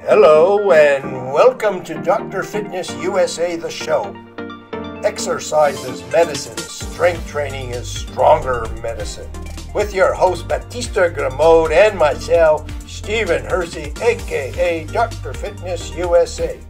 Hello and welcome to Dr. Fitness USA, the show. Exercise is medicine, strength training is stronger medicine. With your host Batista Gramode and myself, Stephen Hersey, aka Dr. Fitness USA.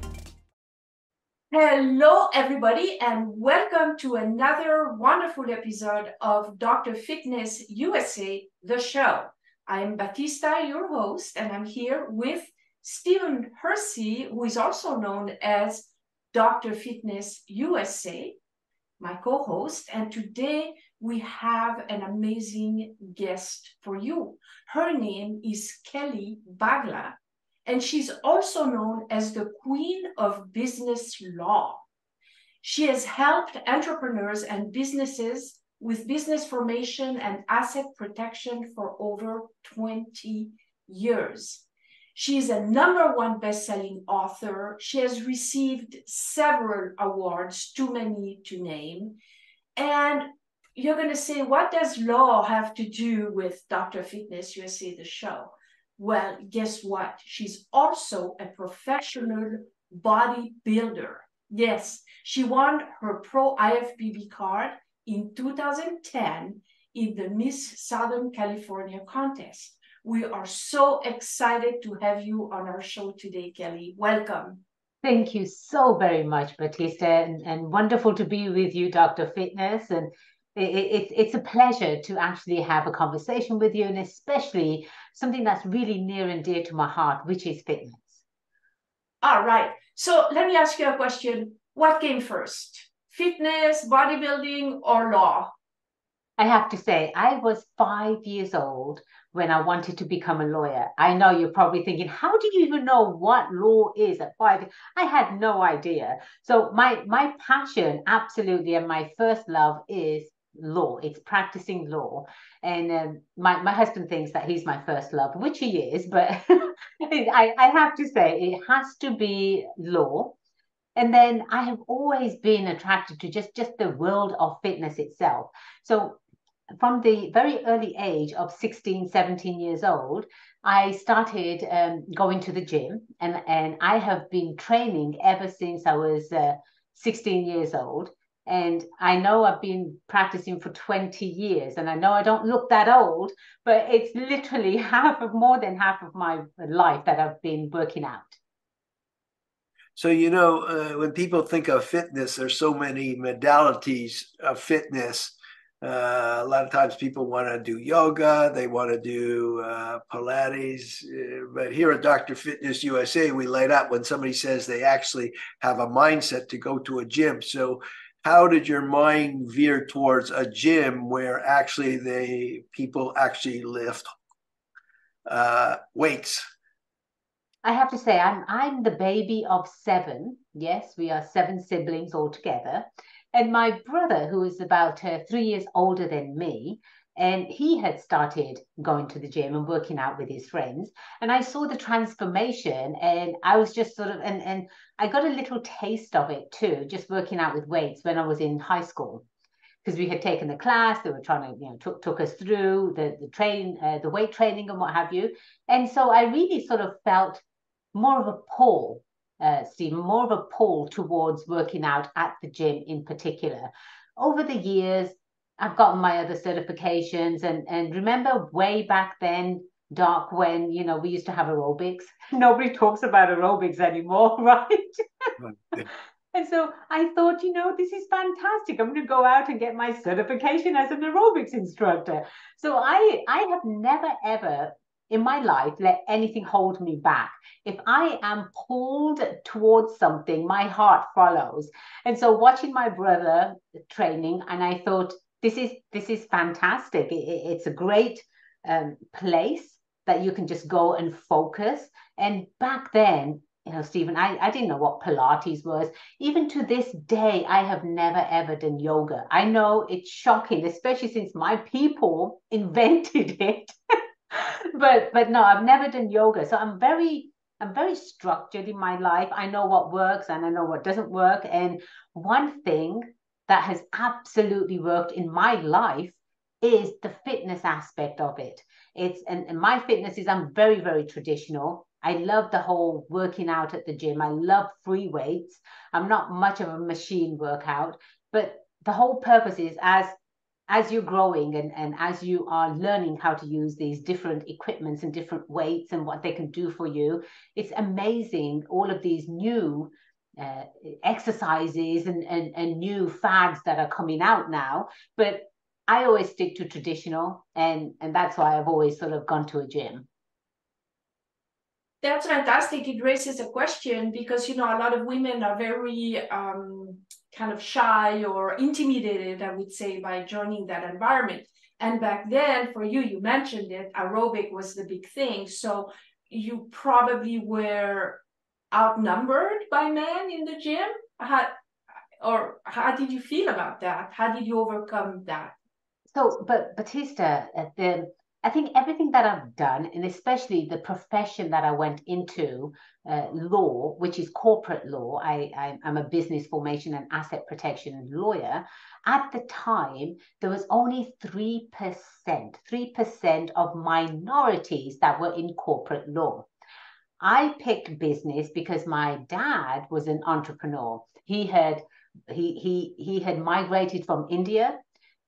Hello everybody and welcome to another wonderful episode of Dr. Fitness USA, the show. I'm Batista, your host, and I'm here with Stephen Hersey, who is also known as Dr. Fitness USA, my co-host, and today we have an amazing guest for you. Her name is Kelly Bagla, and she's also known as the Queen of Business Law. She has helped entrepreneurs and businesses with business formation and asset protection for over 20 years. She is a #1 best-selling author. She has received several awards, too many to name. And you're going to say, what does law have to do with Dr. Fitness USA, the show? Well, guess what? She's also a professional bodybuilder. Yes, she won her pro-IFBB card in 2010 in the Miss Southern California contest. We are so excited to have you on our show today, Kelly. Welcome. Thank you so very much, Batista, and wonderful to be with you, Dr. Fitness. And it's a pleasure to actually have a conversation with you, and especially something that's really near and dear to my heart, which is fitness. All right. So let me ask you a question. What came first? Fitness, bodybuilding, or law? I have to say, I was 5 years old when I wanted to become a lawyer. I know you're probably thinking, how do you even know what law is at 5? I had no idea. So my passion, absolutely, and my first love is law. It's practicing law. And my husband thinks that he's my first love, which he is, but I have to say, it has to be law. And then I have always been attracted to just the world of fitness itself. So from the very early age of 16, 17 years old, I started going to the gym, and I have been training ever since I was 16 years old. And I know I've been practicing for 20 years, and I know I don't look that old, but it's literally more than half of my life that I've been working out. So, when people think of fitness, there's so many modalities of fitness. A lot of times people want to do yoga, they want to do Pilates, but here at Dr. Fitness USA, we light up when somebody says they actually have a mindset to go to a gym. So how did your mind veer towards a gym where actually people actually lift weights? I have to say, I'm the baby of 7. Yes, we are 7 siblings all together. And my brother, who is about 3 years older than me, and he had started going to the gym and working out with his friends. And I saw the transformation, and I was just sort of, and I got a little taste of it too, just working out with weights when I was in high school. Because we had taken the class, they were trying to, took us through the weight training and what have you. And so I really sort of felt more of a pull, Stephen, more of a pull towards working out at the gym in particular. Over the years, I've gotten my other certifications, and remember way back then, Doc, when we used to have aerobics. Nobody talks about aerobics anymore, right? And so I thought, this is fantastic. I'm going to go out and get my certification as an aerobics instructor. So I have never, ever in my life let anything hold me back. If I am pulled towards something, my heart follows. And so watching my brother training, and I thought, this is fantastic. It's a great place that you can just go and focus. And back then, Stephen, I didn't know what Pilates was. Even to this day, I have never, ever done yoga. I know it's shocking, especially since my people invented it. But no, I've never done yoga. So I'm very structured in my life. I know what works and I know what doesn't work. And one thing that has absolutely worked in my life is the fitness aspect of it. And my fitness is, I'm very, very traditional. I love the whole working out at the gym. I love free weights. I'm not much of a machine workout, but the whole purpose is as you're growing and as you are learning how to use these different equipments and different weights and what they can do for you, it's amazing, all of these new exercises and new fads that are coming out now. But I always stick to traditional, and that's why I've always sort of gone to a gym. That's fantastic. It raises a question because, you know, a lot of women are very kind of shy or intimidated, I would say, by joining that environment. And back then, for you, you mentioned it, aerobic was the big thing. So you probably were outnumbered by men in the gym. How did you feel about that? How did you overcome that? So, but Batista, I think everything that I've done, and especially the profession that I went into, law, which is corporate law, I'm a business formation and asset protection lawyer. At the time, there was only 3% of minorities that were in corporate law. I picked business because my dad was an entrepreneur. He had migrated from India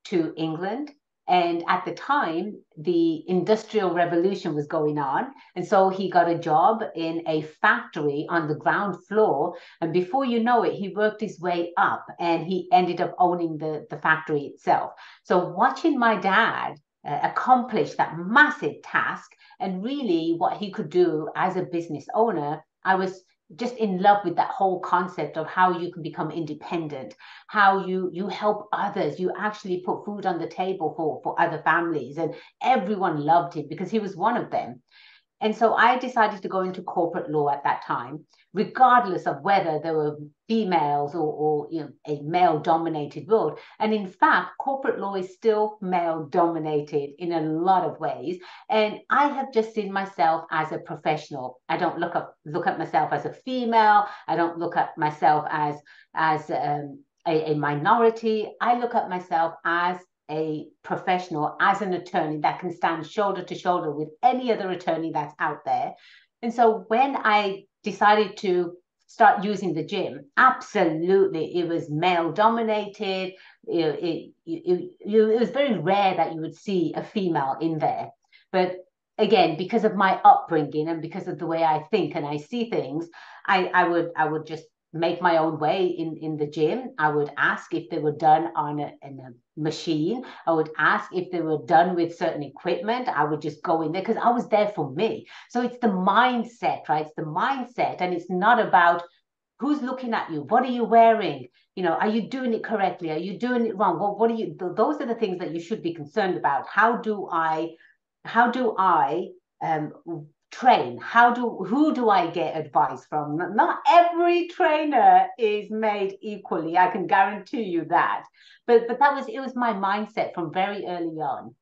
to England. And at the time, the Industrial Revolution was going on. And so he got a job in a factory on the ground floor. And before you know it, he worked his way up and he ended up owning the factory itself. So watching my dad accomplish that massive task and really what he could do as a business owner, I was just in love with that whole concept of how you can become independent, how you help others, you actually put food on the table for other families, and everyone loved him because he was one of them. And so I decided to go into corporate law at that time, regardless of whether there were females or you know, a male-dominated world. And in fact, corporate law is still male-dominated in a lot of ways. And I have just seen myself as a professional. I don't look at myself as a female. I don't look at myself as a minority. I look at myself as a professional, as an attorney that can stand shoulder to shoulder with any other attorney that's out there. And so when I decided to start using the gym, absolutely, it was male dominated. It was very rare that you would see a female in there. But again, because of my upbringing and because of the way I think and I see things, I would just make my own way in the gym. I would ask if they were done on a machine. I would ask if they were done with certain equipment. I would just go in there because I was there for me. So it's the mindset, right? It's the mindset, and it's not about who's looking at you. What are you wearing? You know, are you doing it correctly? Are you doing it wrong? What are you? Those are the things that you should be concerned about. How do I train? Who do I get advice from? Not every trainer is made equally. I can guarantee you that. But it was my mindset from very early on.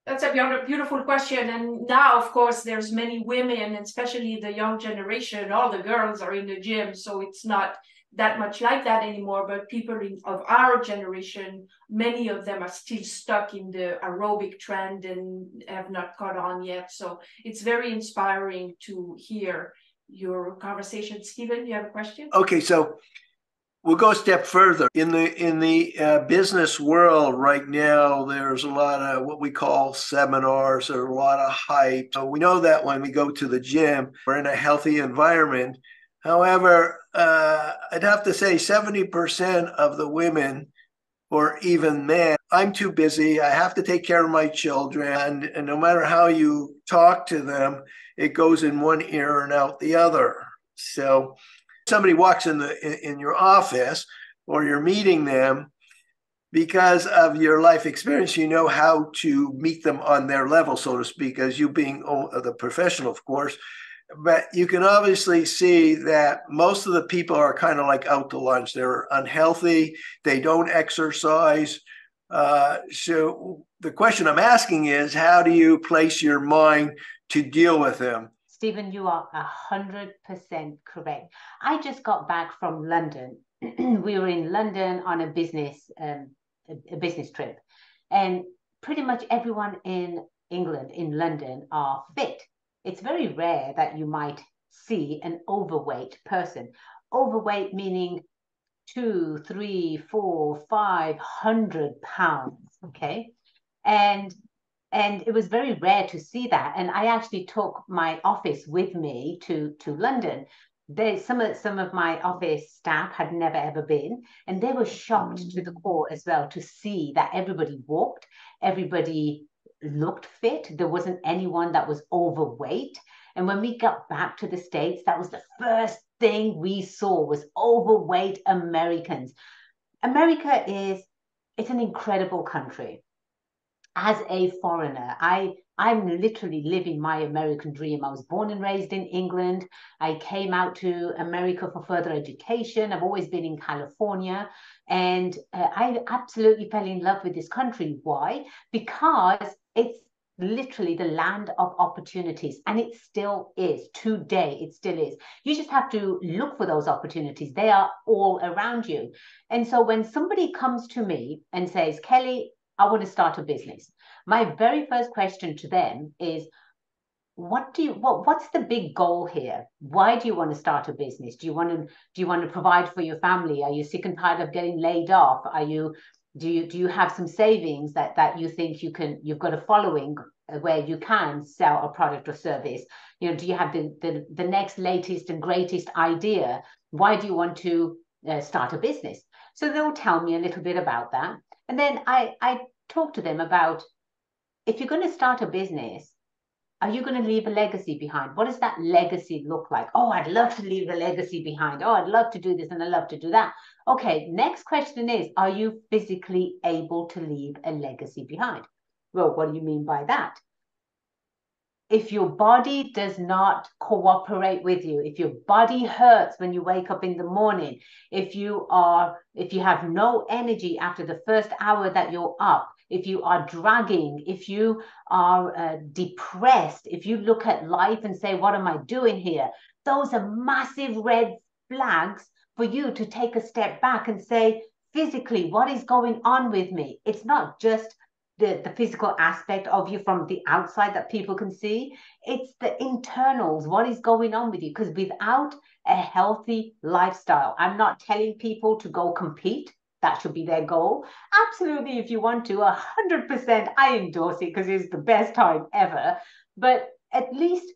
That's a beautiful question. And now, of course, there's many women, especially the young generation, all the girls are in the gym. So it's not that much like that anymore. But people of our generation, many of them are still stuck in the aerobic trend and have not caught on yet. So it's very inspiring to hear your conversation. Stephen, you have a question? Okay, so we'll go a step further. In the business world right now, there's a lot of what we call seminars, or a lot of hype. So we know that when we go to the gym, we're in a healthy environment. However, I'd have to say 70% of the women or even men, I'm too busy. I have to take care of my children. And no matter how you talk to them, it goes in one ear and out the other. So somebody walks in your office or you're meeting them, because of your life experience, you know how to meet them on their level, so to speak, as you being the professional, of course. But you can obviously see that most of the people are kind of like out to lunch. They're unhealthy. They don't exercise. So the question I'm asking is, how do you place your mind to deal with them? Stephen, you are 100% correct. I just got back from London. We were in London on a business trip, and pretty much everyone in England, in London, are fit. it's very rare that you might see an overweight person. Overweight meaning 2, 3, 4, 500 pounds. Okay. And it was very rare to see that. And I actually took my office with me to London. Some of my office staff had never ever been, and they were shocked to the core as well to see that everybody walked, everybody looked fit. There wasn't anyone that was overweight. And when we got back to the States, that was the first thing we saw was overweight Americans. America it's an incredible country. As a foreigner, I'm literally living my American dream. I was born and raised in England. I came out to America for further education. I've always been in California, and I absolutely fell in love with this country. Why? Because it's literally the land of opportunities, and it still is today. It still is. You just have to look for those opportunities. They are all around you. And so when somebody comes to me and says, Kelly, I want to start a business, my very first question to them is, what's the big goal here? Why do you want to start a business? Do you want to provide for your family? Are you sick and tired of getting laid off? Do you have some savings that you think you've got a following where you can sell a product or service? Do you have the next latest and greatest idea? Why do you want to start a business? So they'll tell me a little bit about that. And then I talk to them about, if you're going to start a business, are you going to leave a legacy behind? What does that legacy look like? Oh, I'd love to leave a legacy behind. Oh, I'd love to do this and I'd love to do that. Okay, next question is, are you physically able to leave a legacy behind? Well, what do you mean by that? If your body does not cooperate with you, if your body hurts when you wake up in the morning, if you have no energy after the first hour that you're up, if you are dragging, if you are depressed, if you look at life and say, what am I doing here? Those are massive red flags for you to take a step back and say, physically, what is going on with me? It's not just the physical aspect of you from the outside that people can see. It's the internals. What is going on with you? Because without a healthy lifestyle, I'm not telling people to go compete. That should be their goal. Absolutely, if you want to, 100%, I endorse it because it's the best time ever. But at least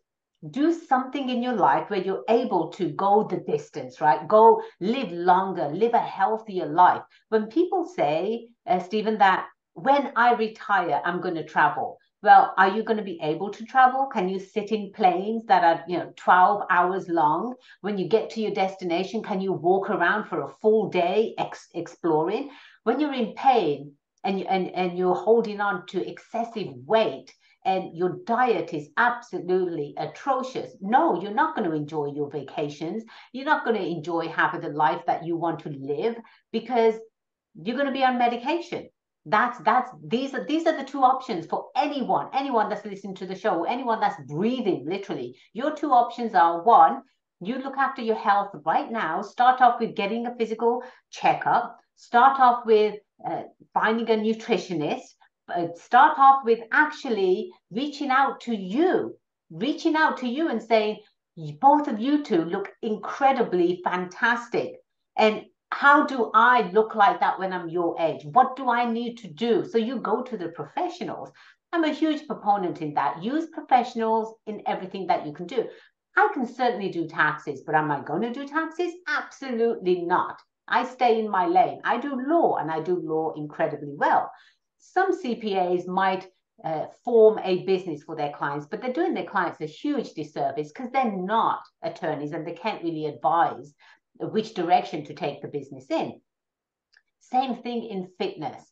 do something in your life where you're able to go the distance, right? Go live longer, live a healthier life. When people say, Stephen, that when I retire, I'm going to travel. Well, are you going to be able to travel? Can you sit in planes that are, 12 hours long? When you get to your destination, can you walk around for a full day exploring? When you're in pain and you're holding on to excessive weight and your diet is absolutely atrocious, no, you're not going to enjoy your vacations. You're not going to enjoy having the life that you want to live because you're going to be on medication. These are the two options for anyone that's listening to the show, anyone that's breathing, literally. Your two options are, one, you look after your health right now. Start off with getting a physical checkup. Start off with finding a nutritionist. Start off with actually reaching out to you and saying, both of you two look incredibly fantastic. And how do I look like that when I'm your age? What do I need to do? So you go to the professionals. I'm a huge proponent in that. Use professionals in everything that you can do. I can certainly do taxes, but am I going to do taxes? Absolutely not. I stay in my lane. I do law, and I do law incredibly well. Some CPAs might form a business for their clients, but they're doing their clients a huge disservice because they're not attorneys and they can't really advise which direction to take the business in. Same thing in fitness.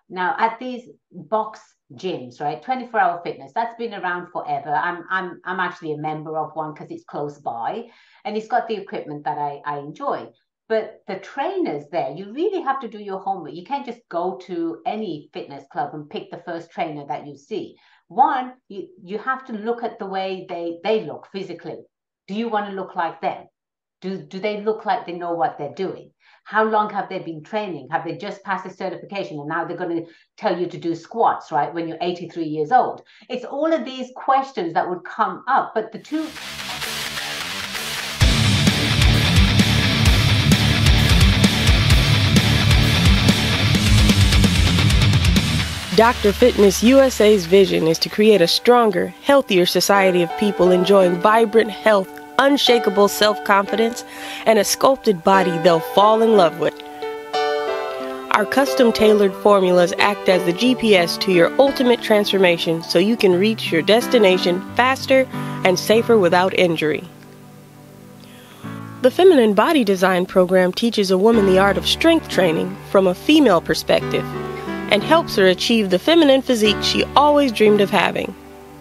Now, at these box gyms, right, 24-hour fitness, that's been around forever. I'm actually a member of one because it's close by and it's got the equipment that I enjoy. But the trainers there, you really have to do your homework. You can't just go to any fitness club and pick the first trainer that you see. One, you have to look at the way they look physically. Do you want to look like them? Do they look like they know what they're doing? How long have they been training? Have they just passed a certification and now they're going to tell you to do squats, right, when you're 83 years old? It's all of these questions that would come up, but the two... Dr. Fitness USA's vision is to create a stronger, healthier society of people enjoying vibrant health, unshakable self-confidence, and a sculpted body they'll fall in love with. Our custom-tailored formulas act as the GPS to your ultimate transformation so you can reach your destination faster and safer without injury. The Feminine Body Design program teaches a woman the art of strength training from a female perspective and helps her achieve the feminine physique she always dreamed of having.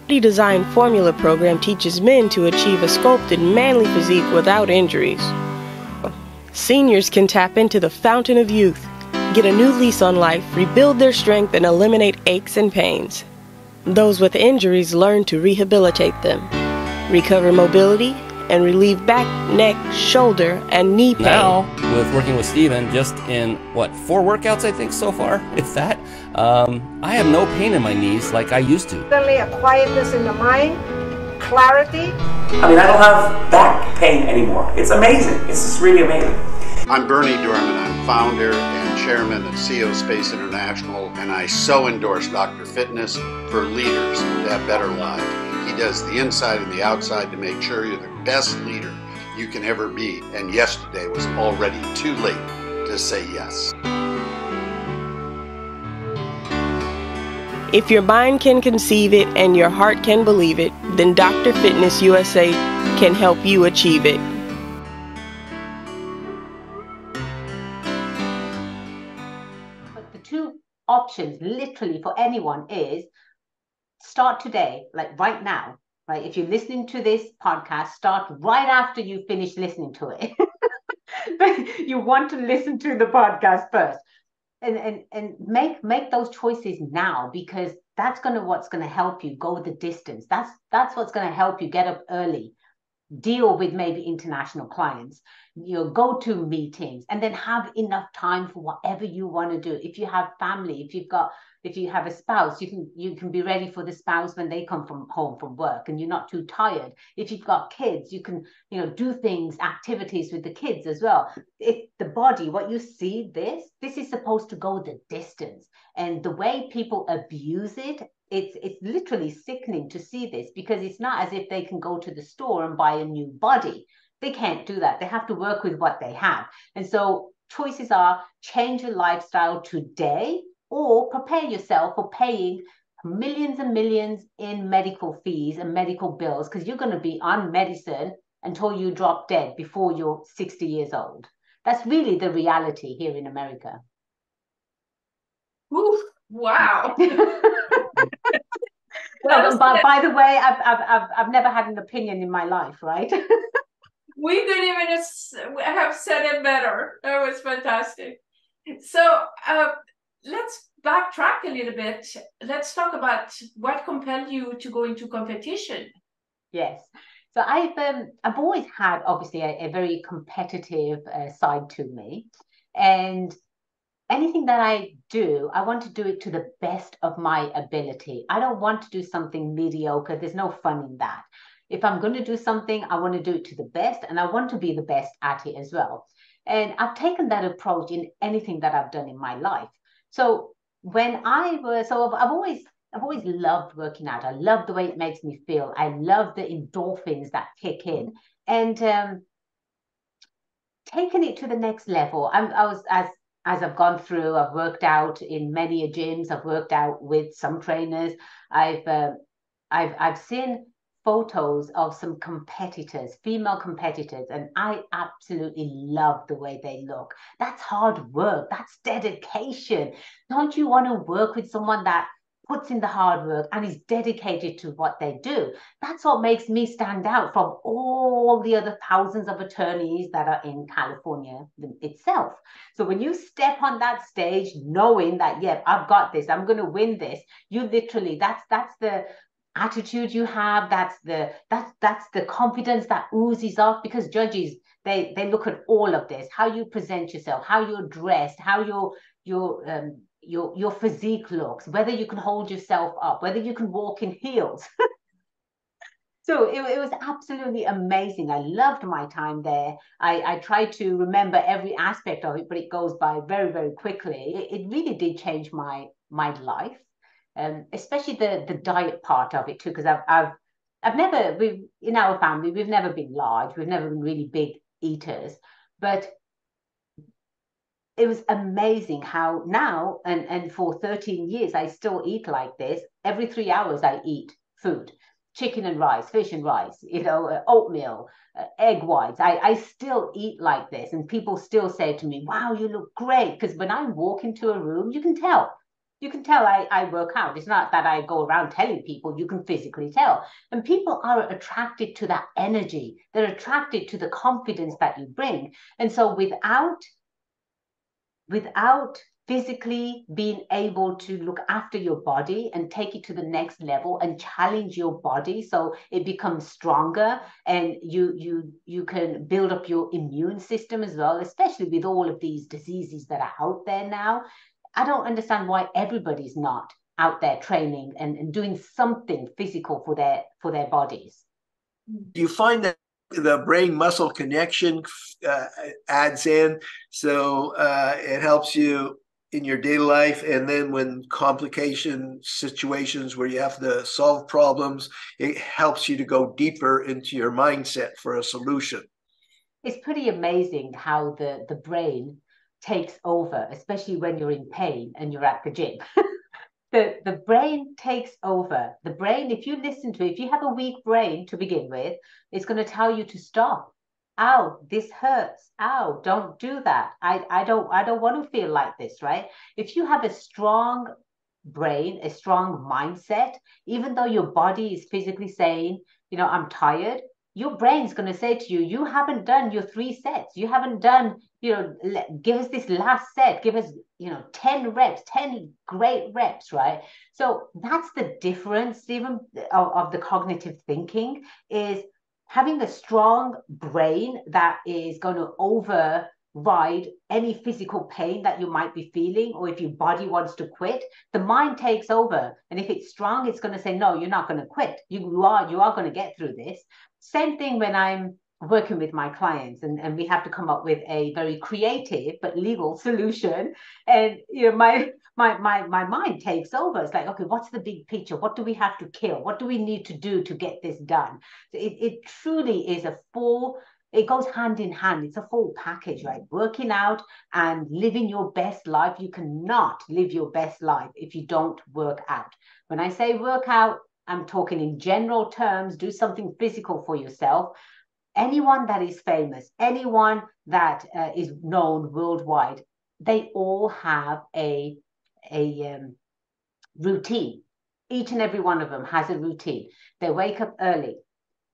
The Design Formula program teaches men to achieve a sculpted manly physique without injuries. Seniors can tap into the fountain of youth, get a new lease on life, rebuild their strength, and eliminate aches and pains. Those with injuries learn to rehabilitate them, recover mobility, and relieve back, neck, shoulder, and knee pain. Now, with working with Steven, just in, 4 workouts I think so far, if that, I have no pain in my knees like I used to. Suddenly a quietness in the mind, clarity. I mean, I don't have back pain anymore. It's amazing. It's just really amazing. I'm Bernie Dorman. I'm founder and chairman of CEO Space International, and I so endorse Dr. Fitness for leaders to have better lives. He does the inside and the outside to make sure you're the best leader you can ever be. And yesterday was already too late to say yes. If your mind can conceive it and your heart can believe it, then Dr. Fitness USA can help you achieve it. But the two options literally for anyone is start today, like right now, right? If you're listening to this podcast, start right after you finish listening to it. But you want to listen to the podcast first. And make those choices now, because that's what's gonna help you go the distance. That's what's gonna help you get up early, deal with maybe international clients, go to meetings, and then have enough time for whatever you want to do. If you have family, if you have a spouse, you can be ready for the spouse when they come home from work and you're not too tired. If you've got kids, you can do things, activities with the kids as well. The body, what you see, this is supposed to go the distance, and the way people abuse it, it's literally sickening to see this, because it's not as if they can go to the store and buy a new body. They can't do that. They have to work with what they have. And so choices are change your lifestyle today, or prepare yourself for paying millions and millions in medical fees and medical bills, because you're going to be on medicine until you drop dead before you're 60 years old. That's really the reality here in America. Ooh, wow. Well, by the way, I've never had an opinion in my life, right? We could even have said it better. That was fantastic. So let's backtrack a little bit. Let's talk about what compelled you to go into competition. Yes. So I've always had, obviously, a very competitive side to me. And anything that I do, I want to do it to the best of my ability. I don't want to do something mediocre. There's no fun in that. If I'm going to do something, I want to do it to the best, and I want to be the best at it as well. And I've taken that approach in anything that I've done in my life. So I've always loved working out. I love the way it makes me feel. I love the endorphins that kick in, and taking it to the next level. As I've gone through, I've worked out in many gyms. I've worked out with some trainers. I've seen photos of some competitors, female competitors, and I absolutely love the way they look. That's hard work. That's dedication. Don't you want to work with someone that puts in the hard work and is dedicated to what they do? That's what makes me stand out from all the other thousands of attorneys that are in California itself. So when you step on that stage knowing that, yeah, I've got this, I'm going to win this, you literally, that's the attitude you have, that's the confidence that oozes off, because judges, they look at all of this, how you present yourself, how you're dressed, how your physique looks, whether you can hold yourself up, whether you can walk in heels. So it was absolutely amazing. I loved my time there. I tried to remember every aspect of it, but it goes by very, very quickly. It really did change my life, especially the diet part of it too, because in our family, we've never been large. We've never been really big eaters, but it was amazing how now, and for 13 years, I still eat like this. Every 3 hours, I eat food. Chicken and rice, fish and rice, oatmeal, egg whites. I still eat like this. And people still say to me, wow, you look great. Because when I walk into a room, you can tell. You can tell I work out. It's not that I go around telling people, you can physically tell. And people are attracted to that energy. They're attracted to the confidence that you bring. And so without physically being able to look after your body and take it to the next level and challenge your body so it becomes stronger, and you can build up your immune system as well, especially with all of these diseases that are out there now. I don't understand why everybody's not out there training and doing something physical for their bodies. Do you find that the brain muscle connection adds in, so it helps you in your daily life, and then when complication situations where you have to solve problems, it helps you to go deeper into your mindset for a solution? It's pretty amazing how the brain takes over, especially when you're in pain and you're at the gym. The brain takes over. The brain, if you listen to it, if you have a weak brain to begin with, it's going to tell you to stop. Ow, this hurts. Ow, don't do that. I don't want to feel like this, right? If you have a strong brain, a strong mindset, even though your body is physically saying, I'm tired, your brain's going to say to you, you haven't done your 3 sets. You haven't done, give us this last set. Give us, 10 reps, 10 great reps, right? So that's the difference, Stephen, of the cognitive thinking, is having a strong brain that is going to override any physical pain that you might be feeling, or if your body wants to quit, the mind takes over. And if it's strong, it's going to say, no, you're not going to quit. You are going to get through this. Same thing when I'm working with my clients, and we have to come up with a very creative but legal solution. And my mind takes over. It's like, okay, what's the big picture? What do we have to kill? What do we need to do to get this done? It truly is it goes hand in hand. It's a full package, right? Working out and living your best life. You cannot live your best life if you don't work out. When I say work out, I'm talking in general terms. Do something physical for yourself. Anyone that is famous, anyone that is known worldwide, they all have a routine. Each and every one of them has a routine. They wake up early.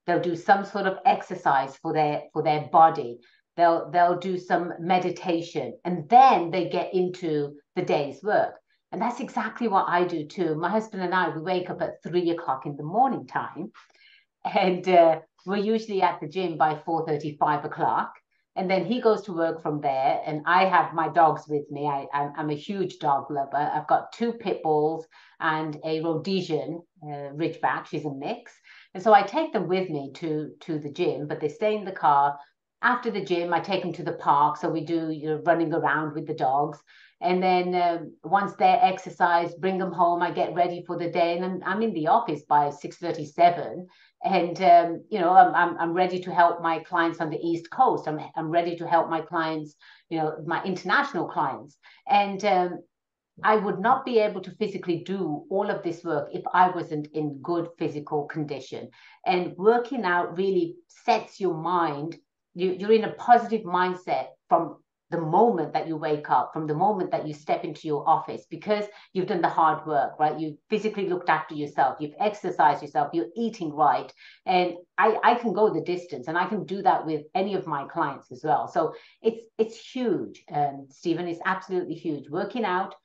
They'll do some sort of exercise for their body. They'll do some meditation, and then they get into the day's work. And that's exactly what I do too. My husband and I, we wake up at 3 o'clock in the morning time, and we're usually at the gym by 4:30, 5 o'clock. And then he goes to work from there, and I have my dogs with me. I'm a huge dog lover. I've got 2 pit bulls and a Rhodesian Ridgeback. She's a mix. And so I take them with me to the gym, but they stay in the car. After the gym, I take them to the park. So we do running around with the dogs. And then once they're exercised, bring them home. I get ready for the day, and then I'm in the office by 6:37. And I'm ready to help my clients on the East Coast. I'm ready to help my clients, my international clients. And I would not be able to physically do all of this work if I wasn't in good physical condition. And working out really sets your mind. You're in a positive mindset from the moment that you wake up, from the moment that you step into your office, because you've done the hard work, right? You physically looked after yourself, you've exercised yourself, you're eating right. And I can go the distance, and I can do that with any of my clients as well. So it's huge, Stephen. It's absolutely huge. Working out,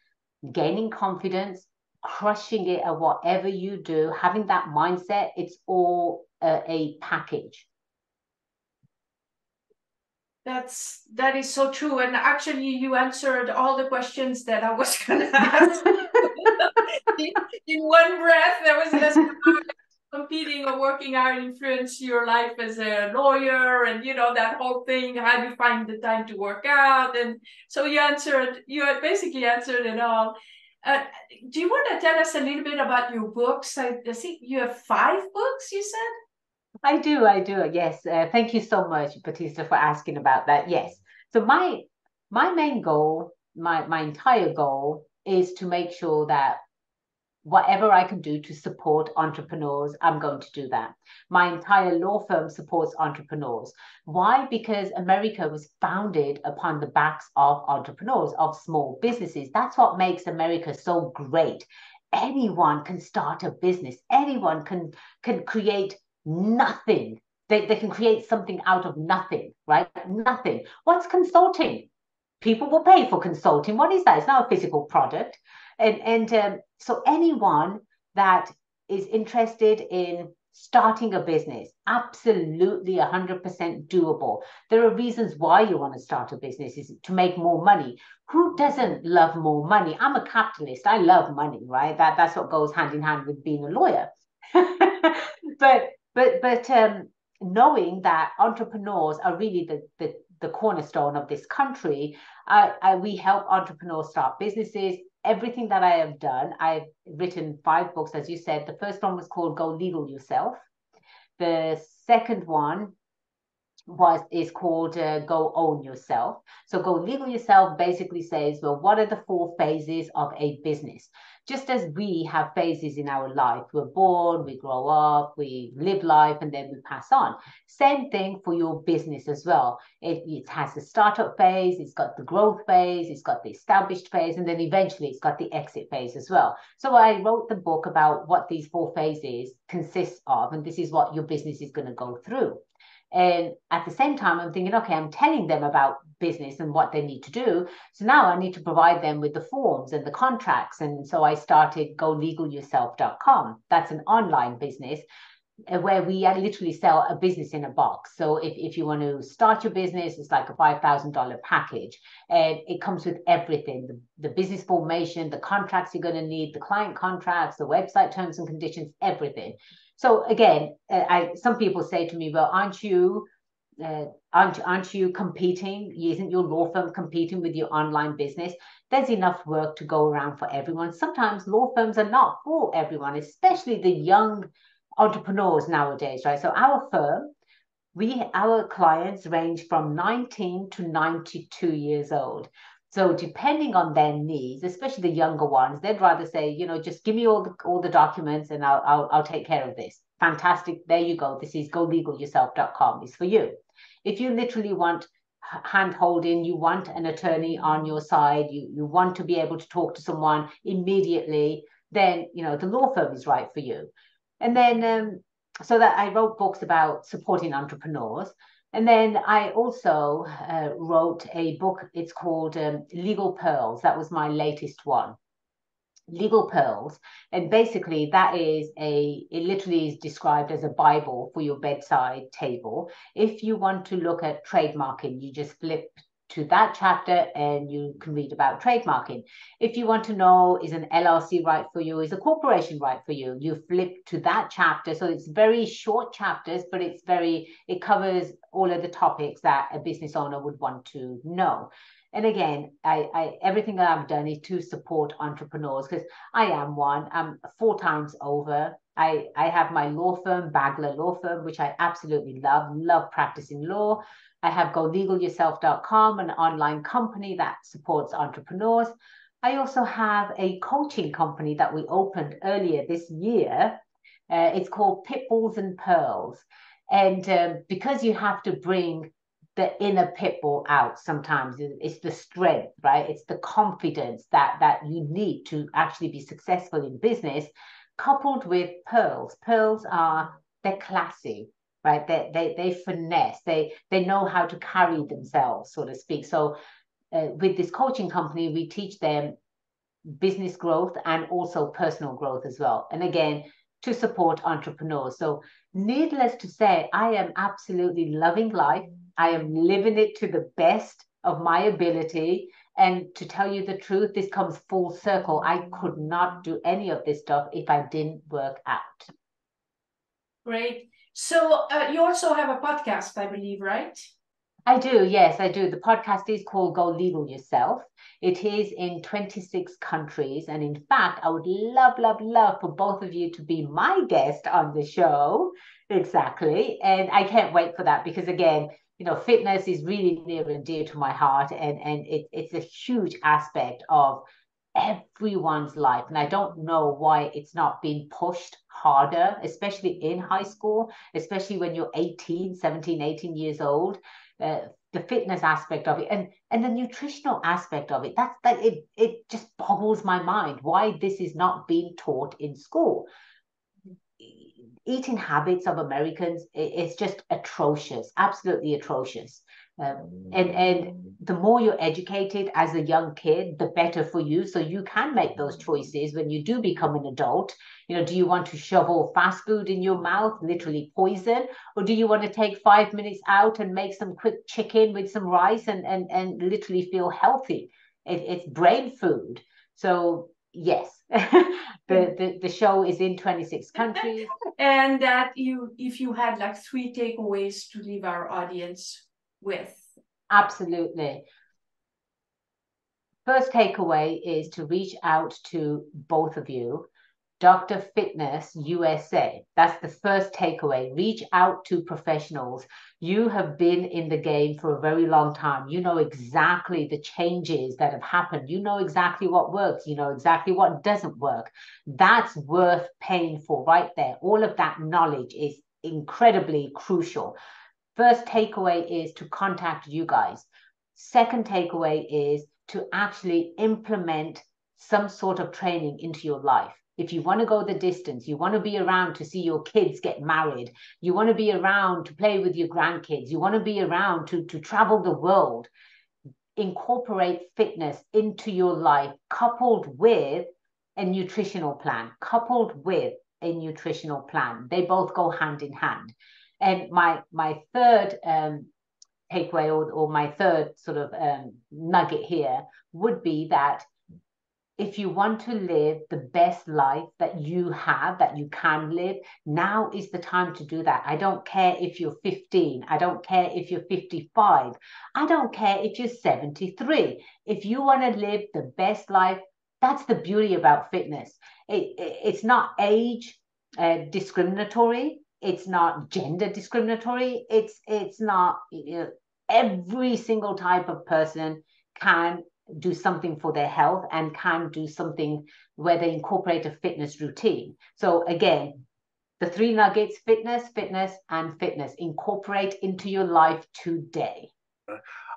gaining confidence, crushing it at whatever you do, having that mindset, it's all a package. That is so true. And actually, you answered all the questions that I was going to ask. In one breath, there was less competing or working hard influence your life as a lawyer, and that whole thing. How do you find the time to work out? And so you had basically answered it all. Do you want to tell us a little bit about your books? I think you have 5 books, you said? I do. Yes. Thank you so much, Batista, for asking about that. Yes. So my main goal, my entire goal is to make sure that whatever I can do to support entrepreneurs, I'm going to do that. My entire law firm supports entrepreneurs. Why? Because America was founded upon the backs of entrepreneurs, of small businesses. That's what makes America so great. Anyone can start a business. Anyone can create nothing. They can create something out of nothing, right? Nothing. What's consulting? People will pay for consulting. What is that? It's not a physical product. So anyone that is interested in starting a business, absolutely 100% doable. There are reasons why you want to start a business, is to make more money. Who doesn't love more money? I'm a capitalist. I love money, right? That's what goes hand in hand with being a lawyer. But knowing that entrepreneurs are really the cornerstone of this country, we help entrepreneurs start businesses. Everything that I have done, I've written 5 books, as you said. The first one was called Go Legal Yourself. The second one is called Go Own Yourself. So Go Legal Yourself basically says, well, what are the 4 phases of a business? Just as we have phases in our life, we're born, we grow up, we live life, and then we pass on. Same thing for your business as well. It has the startup phase, it's got the growth phase, it's got the established phase, and then eventually it's got the exit phase as well. So I wrote the book about what these 4 phases consist of, and this is what your business is going to go through. And at the same time, I'm thinking, okay, I'm telling them about business and what they need to do. So now I need to provide them with the forms and the contracts. And so I started golegalyourself.com. That's an online business where we literally sell a business in a box. So if you want to start your business, it's like a $5,000 package. And it comes with everything, the business formation, the contracts you're going to need, the client contracts, the website terms and conditions, everything. So again, some people say to me, well, aren't you competing? Isn't your law firm competing with your online business? There's enough work to go around for everyone. Sometimes law firms are not for everyone, especially the young entrepreneurs nowadays, right? So our firm, our clients range from 19 to 92 years old. So depending on their needs, especially the younger ones, they'd rather say, just give me all the documents and I'll take care of this. Fantastic. There you go. This is golegalyourself.com. It's for you. If you literally want hand holding, you want an attorney on your side, you want to be able to talk to someone immediately, then, the law firm is right for you. And then, so that I wrote books about supporting entrepreneurs. And then I also wrote a book. It's called Legal Pearls. That was my latest one. Legal Pearls. And basically it literally is described as a Bible for your bedside table. If you want to look at trademarking, you just flip to that chapter and you can read about trademarking. If you want to know, is an LLC right for you? Is a corporation right for you? You flip to that chapter. So it's very short chapters, but it covers all of the topics that a business owner would want to know. And again, everything that I've done is to support entrepreneurs, because I am one. I'm 4 times over. I have my law firm, Bagla Law Firm, which I absolutely love practicing law. I have golegalyourself.com, an online company that supports entrepreneurs. I also have a coaching company that we opened earlier this year. It's called Pitbulls and Pearls. And because you have to bring the inner pitbull out sometimes, it's the strength, right? It's the confidence that you need to actually be successful in business, coupled with pearls. Pearls they're classy, right? They finesse, they know how to carry themselves, so to speak. So with this coaching company, we teach them business growth and also personal growth as well. And again, to support entrepreneurs. So needless to say, I am absolutely loving life. I am living it to the best of my ability. And to tell you the truth, this comes full circle. I could not do any of this stuff if I didn't work out. Great. So you also have a podcast, I believe, right? I do, yes, I do. The podcast is called Go Legal Yourself. It is in 26 countries. And in fact, I would love, love, love for both of you to be my guest on the show. Exactly. And I can't wait for that because, again, you know, fitness is really near and dear to my heart. And it's a huge aspect of everyone's life. And I don't know why it's not being pushed harder, especially in high school, especially when you're 18, 17, 18 years old. The fitness aspect of it and the nutritional aspect of it, it just boggles my mind why this is not being taught in school. Eating habits of Americans is just atrocious, absolutely atrocious. And the more you're educated as a young kid, the better for you. So you can make those choices when you do become an adult. You know, do you want to shovel fast food in your mouth, literally poison? Or do you want to take 5 minutes out and make some quick chicken with some rice and literally feel healthy? It's brain food. So yes, the show is in 26 countries. And that if you had like 3 takeaways to leave our audience with. Absolutely. First takeaway is to reach out to both of you. Dr. Fitness USA. That's the first takeaway. Reach out to professionals. You have been in the game for a very long time. You know exactly the changes that have happened. You know exactly what works. You know exactly what doesn't work. That's worth paying for right there. All of that knowledge is incredibly crucial. First takeaway is to contact you guys. Second takeaway is to actually implement some sort of training into your life. If you want to go the distance, you want to be around to see your kids get married, you want to be around to play with your grandkids, you want to be around to travel the world, incorporate fitness into your life, coupled with a nutritional plan, They both go hand in hand. And my third takeaway or my third sort of nugget here would be that if you want to live the best life that you have, that you can live, now is the time to do that. I don't care if you're 15. I don't care if you're 55. I don't care if you're 73. If you want to live the best life, that's the beauty about fitness. It's not age discriminatory. It's not gender discriminatory. It's not, every single type of person can do something for their health and can do something where they incorporate a fitness routine. So again, the 3 nuggets: fitness, fitness, and fitness. Incorporate into your life today.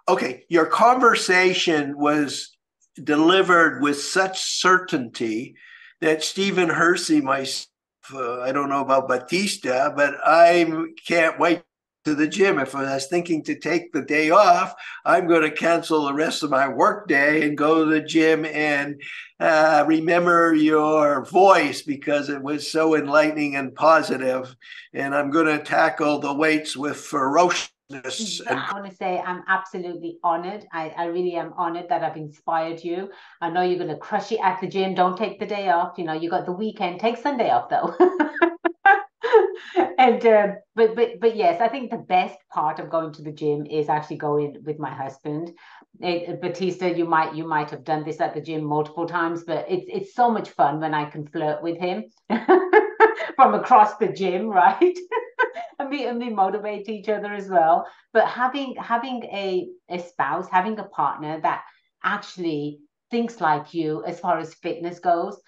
Okay, your conversation was delivered with such certainty that Stephen Hersey, I don't know about Batista, but I can't wait to the gym. If I was thinking to take the day off, I'm going to cancel the rest of my work day and go to the gym and remember your voice because it was so enlightening and positive. And I'm going to tackle the weights with ferociousness. I want to say I'm absolutely honored. I really am honored that I've inspired you. I know you're going to crush it at the gym. Don't take the day off. You know, you got the weekend. Take Sunday off though. And but yes, I think the best part of going to the gym is actually going with my husband. Batista, you might have done this at the gym multiple times, but it's so much fun when I can flirt with him from across the gym, right? and we motivate each other as well. But having a spouse, having a partner that actually thinks like you as far as fitness goes,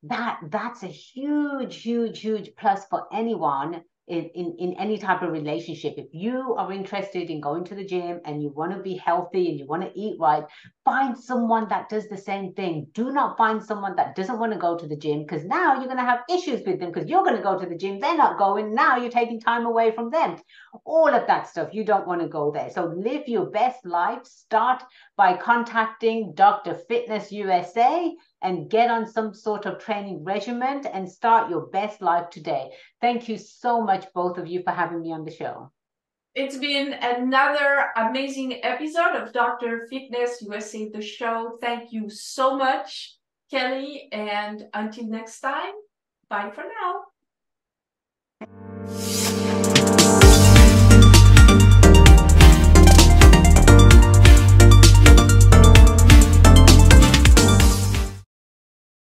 that's a huge plus for anyone in any type of relationship. If you are interested in going to the gym and you want to be healthy and you want to eat right, find someone that does the same thing. Do not find someone that doesn't want to go to the gym, because now you're going to have issues with them because you're going to go to the gym, they're not going, now you're taking time away from them. All of that stuff, you don't want to go there. So live your best life. Start by contacting Dr. Fitness USA. and get on some sort of training regimen and start your best life today. Thank you so much, both of you, for having me on the show. It's been another amazing episode of Dr. Fitness USA, the show. Thank you so much, Kelly, and until next time, bye for now.